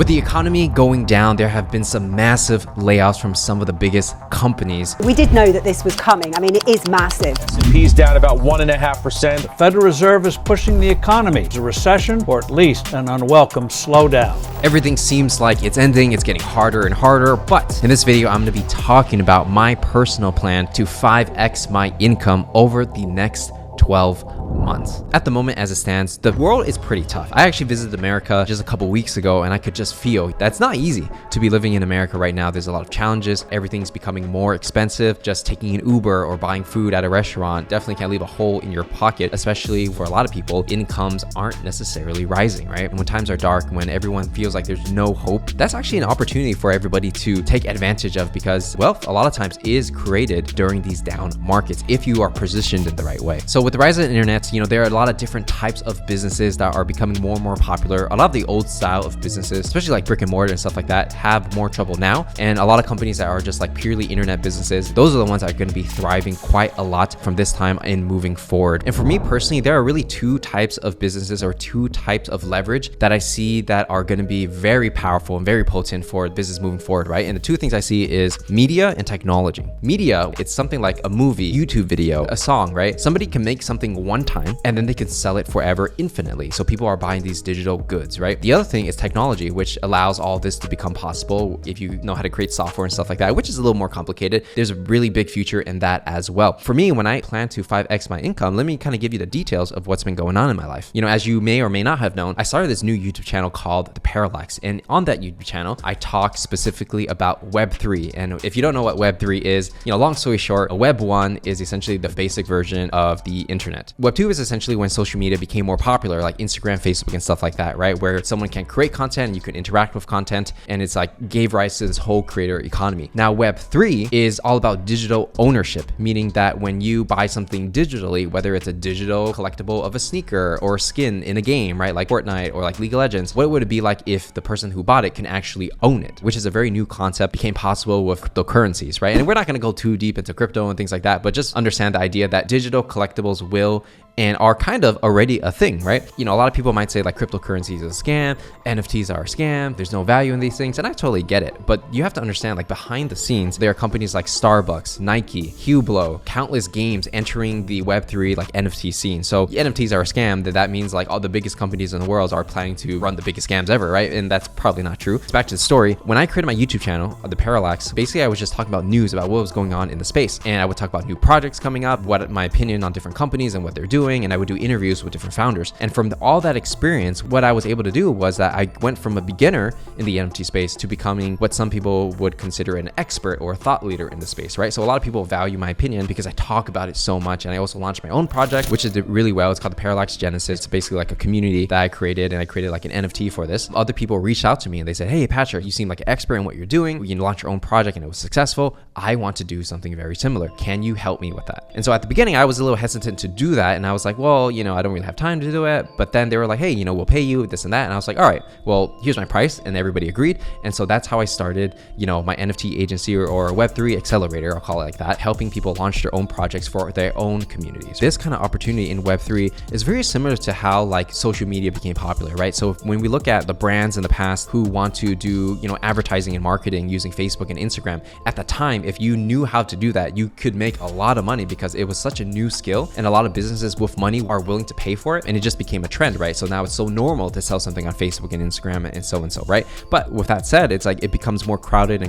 With the economy going down, there have been some massive layoffs from some of the biggest companies. We did know that this was coming. I mean, it is massive. S&P's down about 1.5%. The Federal Reserve is pushing the economy to recession or at least an unwelcome slowdown. Everything seems like it's ending, it's getting harder and harder, but in this video, I'm going to be talking about my personal plan to 5x my income over the next 12 months. At the moment, as it stands, the world is pretty tough. I actually visited America just a couple weeks ago, and I could just feel that's not easy to be living in America right now. There's a lot of challenges. Everything's becoming more expensive. Just taking an Uber or buying food at a restaurant definitely can leave a hole in your pocket, especially for a lot of people. Incomes aren't necessarily rising, right? And when times are dark, when everyone feels like there's no hope, that's actually an opportunity for everybody to take advantage of, because wealth a lot of times is created during these down markets if you are positioned in the right way. So with the rise of the internet, there are a lot of different types of businesses that are becoming more and more popular. A lot of the old style of businesses, especially like brick and mortar and stuff like that, have more trouble now. And a lot of companies that are just like purely internet businesses, those are the ones that are going to be thriving quite a lot from this time in moving forward. And for me personally, there are really two types of businesses or two types of leverage that I see that are going to be very powerful and very potent for business moving forward, right? And the two things I see is media and technology. Media, it's something like a movie, YouTube video, a song, right? Somebody can make something one time and then they can sell it forever infinitely. So people are buying these digital goods, right? The other thing is technology, which allows all this to become possible if you know how to create software and stuff like that, which is a little more complicated. There's a really big future in that as well. For me, when I plan to 5x my income, let me kind of give you the details of what's been going on in my life. As you may or may not have known, I started this new YouTube channel called The Parallax. And on that YouTube channel, I talk specifically about Web3. And if you don't know what Web3 is, long story short, Web 1 is essentially the basic version of the internet. Web 2 is essentially when social media became more popular, like Instagram, Facebook, and stuff like that, right? Where someone can create content and you can interact with content, and it's like gave rise to this whole creator economy. Now, Web 3 is all about digital ownership, meaning that when you buy something digitally, whether it's a digital collectible of a sneaker or a skin in a game, right? Like Fortnite or like League of Legends, what would it be like if the person who bought it can actually own it, which is a very new concept, became possible with cryptocurrencies, right? And we're not going to go too deep into crypto and things like that, but just understand the idea that digital collectibles will and are kind of already a thing, right? A lot of people might say like cryptocurrencies is a scam, NFTs are a scam, there's no value in these things, and I totally get it. But you have to understand, like behind the scenes, there are companies like Starbucks, Nike, Hublot, countless games entering the Web3 like NFT scene. So NFTs are a scam, that means like all the biggest companies in the world are planning to run the biggest scams ever, right? And that's probably not true. Back to the story. When I created my YouTube channel, The Parallax, basically I was just talking about news about what was going on in the space. And I would talk about new projects coming up, what my opinion on different companies and what they're doing, and I would do interviews with different founders. And from all that experience, what I was able to do was that I went from a beginner in the NFT space to becoming what some people would consider an expert or a thought leader in the space, right? So a lot of people value my opinion because I talk about it so much. And I also launched my own project, which did really well. It's called The Parallax Genesis. It's basically like a community that I created, and I created like an NFT for this. Other people reached out to me and they said, "Hey, Patrick, you seem like an expert in what you're doing. You launch your own project and it was successful. I want to do something very similar. Can you help me with that?" And so at the beginning, I was a little hesitant to do that. And I was like, well, I don't really have time to do it. But then they were like, "Hey, we'll pay you this and that." And I was like, all right, well, here's my price. And everybody agreed. And so that's how I started, my NFT agency or Web3 accelerator, I'll call it like that, helping people launch their own projects for their own communities. This kind of opportunity in Web3 is very similar to how like social media became popular, right? So when we look at the brands in the past who want to do, advertising and marketing using Facebook and Instagram, at the time, if you knew how to do that, you could make a lot of money because it was such a new skill, and a lot of businesses with money are willing to pay for it, and it just became a trend, right? So now it's so normal to sell something on Facebook and Instagram and so, right? But with that said, it's like it becomes more crowded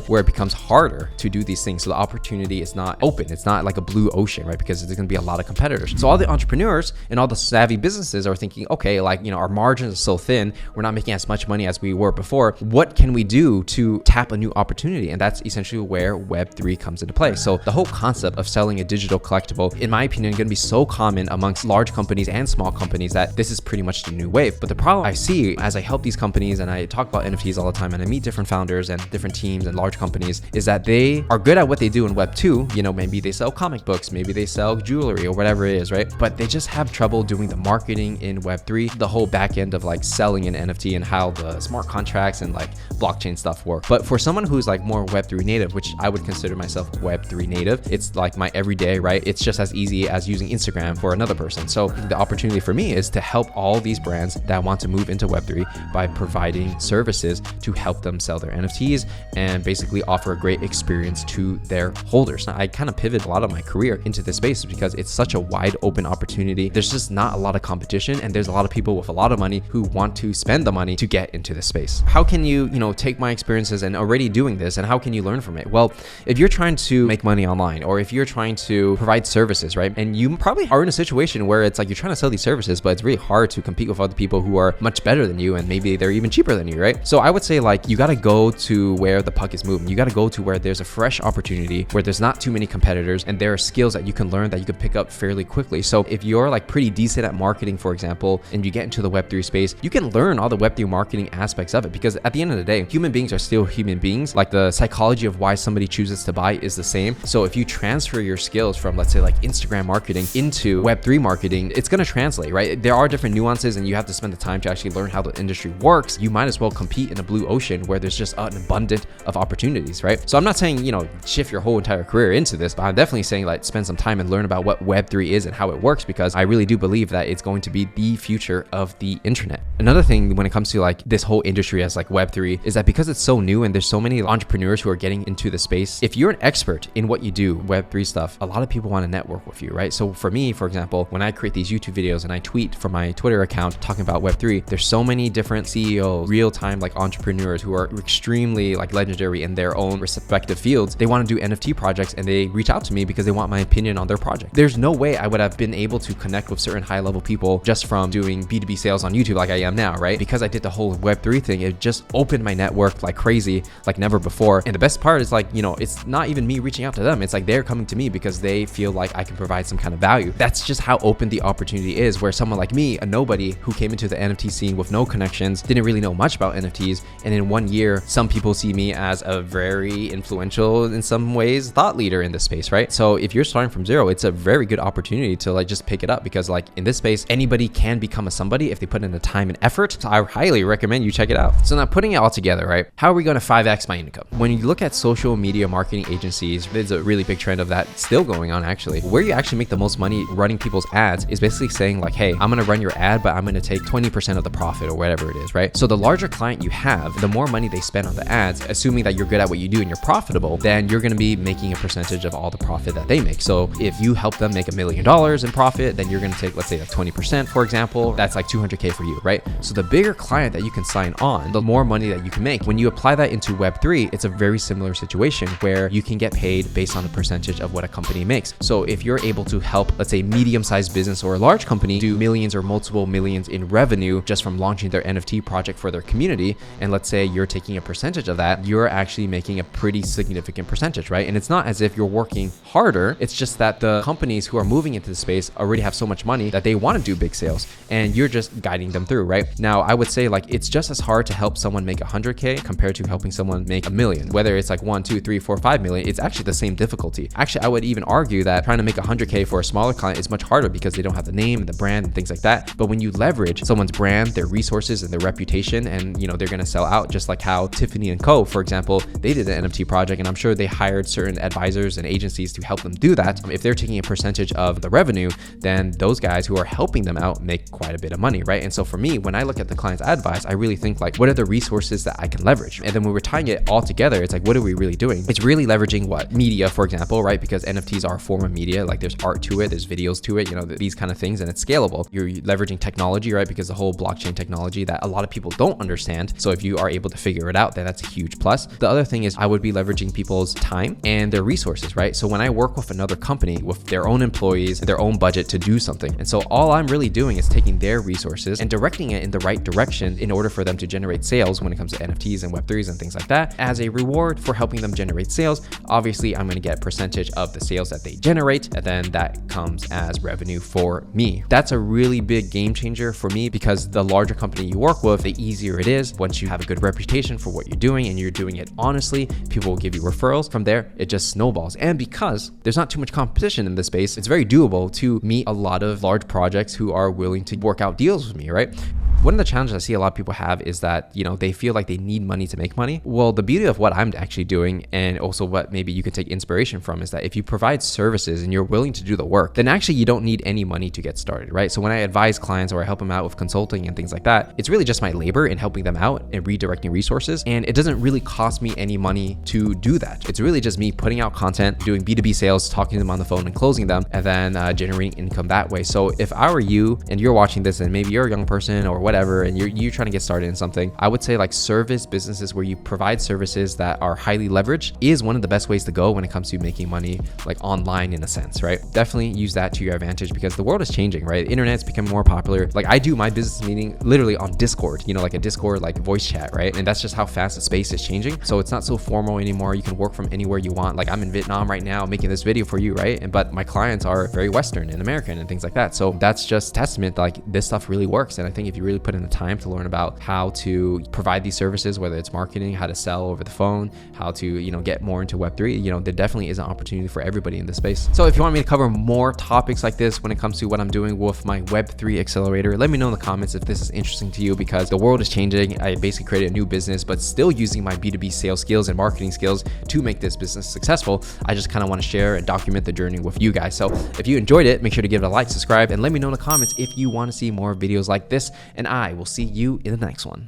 where it becomes harder to do these things. So the opportunity is not open. It's not like a blue ocean, right? Because there's going to be a lot of competitors. So all the entrepreneurs and all the savvy businesses are thinking, okay, like, our margins are so thin, we're not making as much money as we were before. What can we do to tap a new opportunity? And that's essentially where Web3 comes into play. So the whole concept of selling a digital collectible, in my opinion, going to be so common amongst large companies and small companies that this is pretty much the new wave. But the problem I see as I help these companies and I talk about NFTs all the time and I meet different founders and different teams and large companies is that they are good at what they do in Web 2. Maybe they sell comic books, maybe they sell jewelry or whatever it is, right? But they just have trouble doing the marketing in Web 3, the whole back end of like selling an NFT and how the smart contracts and like blockchain stuff work. But for someone who's like more Web 3 native, which I would consider myself Web 3 native, it's like my everyday, right? It's just as easy as using Instagram Instagram for another person. So the opportunity for me is to help all these brands that want to move into Web3 by providing services to help them sell their NFTs and basically offer a great experience to their holders. Now, I kind of pivot a lot of my career into this space because it's such a wide open opportunity. There's just not a lot of competition, and there's a lot of people with a lot of money who want to spend the money to get into this space. How can you take my experiences and already doing this, and how can you learn from it? Well, if you're trying to make money online, or if you're trying to provide services, right? And you probably are in a situation where it's like you're trying to sell these services, but it's really hard to compete with other people who are much better than you, and maybe they're even cheaper than you, right? So I would say like you got to go to where the puck is moving. You got to go to where there's a fresh opportunity, where there's not too many competitors, and there are skills that you can learn that you can pick up fairly quickly. So if you're like pretty decent at marketing, for example, and you get into the Web3 space, you can learn all the Web3 marketing aspects of it, because at the end of the day, human beings are still human beings. Like the psychology of why somebody chooses to buy is the same. So if you transfer your skills from, let's say, like Instagram marketing into Web3 marketing, it's going to translate, right? There are different nuances, and you have to spend the time to actually learn how the industry works. You might as well compete in a blue ocean where there's just an abundance of opportunities, right? So I'm not saying, shift your whole entire career into this, but I'm definitely saying like spend some time and learn about what Web3 is and how it works, because I really do believe that it's going to be the future of the internet. Another thing when it comes to like this whole industry as like Web3 is that because it's so new and there's so many entrepreneurs who are getting into the space, if you're an expert in what you do, Web3 stuff, a lot of people want to network with you, right? So for me, for example, when I create these YouTube videos and I tweet from my Twitter account talking about Web3, there's so many different CEOs, real-time like entrepreneurs who are extremely like legendary in their own respective fields. They want to do NFT projects and they reach out to me because they want my opinion on their project. There's no way I would have been able to connect with certain high-level people just from doing B2B sales on YouTube like I am now, right? Because I did the whole Web3 thing, it just opened my network like crazy, like never before. And the best part is like, it's not even me reaching out to them. It's like they're coming to me because they feel like I can provide some kind of value. That's just how open the opportunity is, where someone like me, a nobody who came into the NFT scene with no connections, didn't really know much about NFTs. And in 1 year, some people see me as a very influential, in some ways, thought leader in this space, right? So if you're starting from zero, it's a very good opportunity to like just pick it up, because like in this space, anybody can become a somebody if they put in the time and effort. So I highly recommend you check it out. So now putting it all together, right? How are we going to 5x my income? When you look at social media marketing agencies, there's a really big trend of that still going on actually. Where you actually make the most money running people's ads is basically saying like, hey, I'm going to run your ad, but I'm going to take 20% of the profit or whatever it is, right? So the larger client you have, the more money they spend on the ads, assuming that you're good at what you do and you're profitable, then you're going to be making a percentage of all the profit that they make. So if you help them make $1 million in profit, then you're going to take, let's say like 20%, for example, that's like 200K for you, right? So the bigger client that you can sign on, the more money that you can make. When you apply that into Web3, it's a very similar situation where you can get paid based on a percentage of what a company makes. So if you're able to help, let's say, medium-sized business or a large company do millions or multiple millions in revenue just from launching their NFT project for their community, and let's say you're taking a percentage of that, you're actually making a pretty significant percentage, right? And it's not as if you're working harder, it's just that the companies who are moving into the space already have so much money that they want to do big sales, and you're just guiding them through, right? Now, I would say like it's just as hard to help someone make 100K compared to helping someone make $1 million. Whether it's like 1, 2, 3, 4, 5 million, it's actually the same difficulty. Actually, I would even argue that trying to make 100K for a smaller client is much harder because they don't have the name and the brand and things like that. But when you leverage someone's brand, their resources and their reputation, and they're going to sell out, just like how Tiffany & Co, for example, they did an NFT project, and I'm sure they hired certain advisors and agencies to help them do that. If they're taking a percentage of the revenue, then those guys who are helping them out make quite a bit of money, right? And so for me, when I look at the client's advice, I really think like, what are the resources that I can leverage? And then when we're tying it all together, it's like, what are we really doing? It's really leveraging what? Media, for example, right? Because NFTs are a form of media. Like there's art to it, there's videos to it, these kind of things, and it's scalable. You're leveraging technology, right? Because the whole blockchain technology that a lot of people don't understand. So if you are able to figure it out, then that's a huge plus. The other thing is I would be leveraging people's time and their resources, right? So when I work with another company with their own employees and their own budget to do something, and so all I'm really doing is taking their resources and directing it in the right direction in order for them to generate sales when it comes to NFTs and Web3s and things like that. As a reward for helping them generate sales, obviously I'm going to get a percentage of the sales that they generate, and then that comes as revenue for me. That's a really big game changer for me, because the larger company you work with, the easier it is. Once you have a good reputation for what you're doing and you're doing it honestly, people will give you referrals. From there, it just snowballs. And because there's not too much competition in this space, it's very doable to meet a lot of large projects who are willing to work out deals with me, right? One of the challenges I see a lot of people have is that, you know, they feel like they need money to make money. Well, the beauty of what I'm actually doing, and also what maybe you could take inspiration from, is that if you provide services and you're willing to do the work, then actually you don't need any money to get started, right? So when I advise clients or I help them out with consulting and things like that, it's really just my labor in helping them out and redirecting resources. And it doesn't really cost me any money to do that. It's really just me putting out content, doing B2B sales, talking to them on the phone and closing them, and then generating income that way. So if I were you and you're watching this and maybe you're a young person or whatever, and you're trying to get started in something, I would say like service businesses where you provide services that are highly leveraged is one of the best ways to go when it comes to making money, like online in a sense, right? Definitely use that to your advantage because the world is changing, right? The internet's becoming more popular. Like I do my business meeting literally on Discord, you know, like a Discord, like voice chat, right? And that's just how fast the space is changing. So it's not so formal anymore. You can work from anywhere you want. Like I'm in Vietnam right now making this video for you, right? But my clients are very Western and American and things like that. So that's just testament like this stuff really works. And I think if you really put in the time to learn about how to provide these services, whether it's marketing, how to sell over the phone, how to, you know, get more into Web3, you know, there definitely is an opportunity for everybody in this space. So if you want me to cover more topics like this when it comes to what I'm doing with my Web3 accelerator, let me know in the comments if this is interesting to you, because the world is changing. I basically created a new business, but still using my B2B sales skills and marketing skills to make this business successful. I just kind of want to share and document the journey with you guys. So if you enjoyed it, make sure to give it a like, subscribe, and let me know in the comments if you want to see more videos like this, and I will see you in the next one.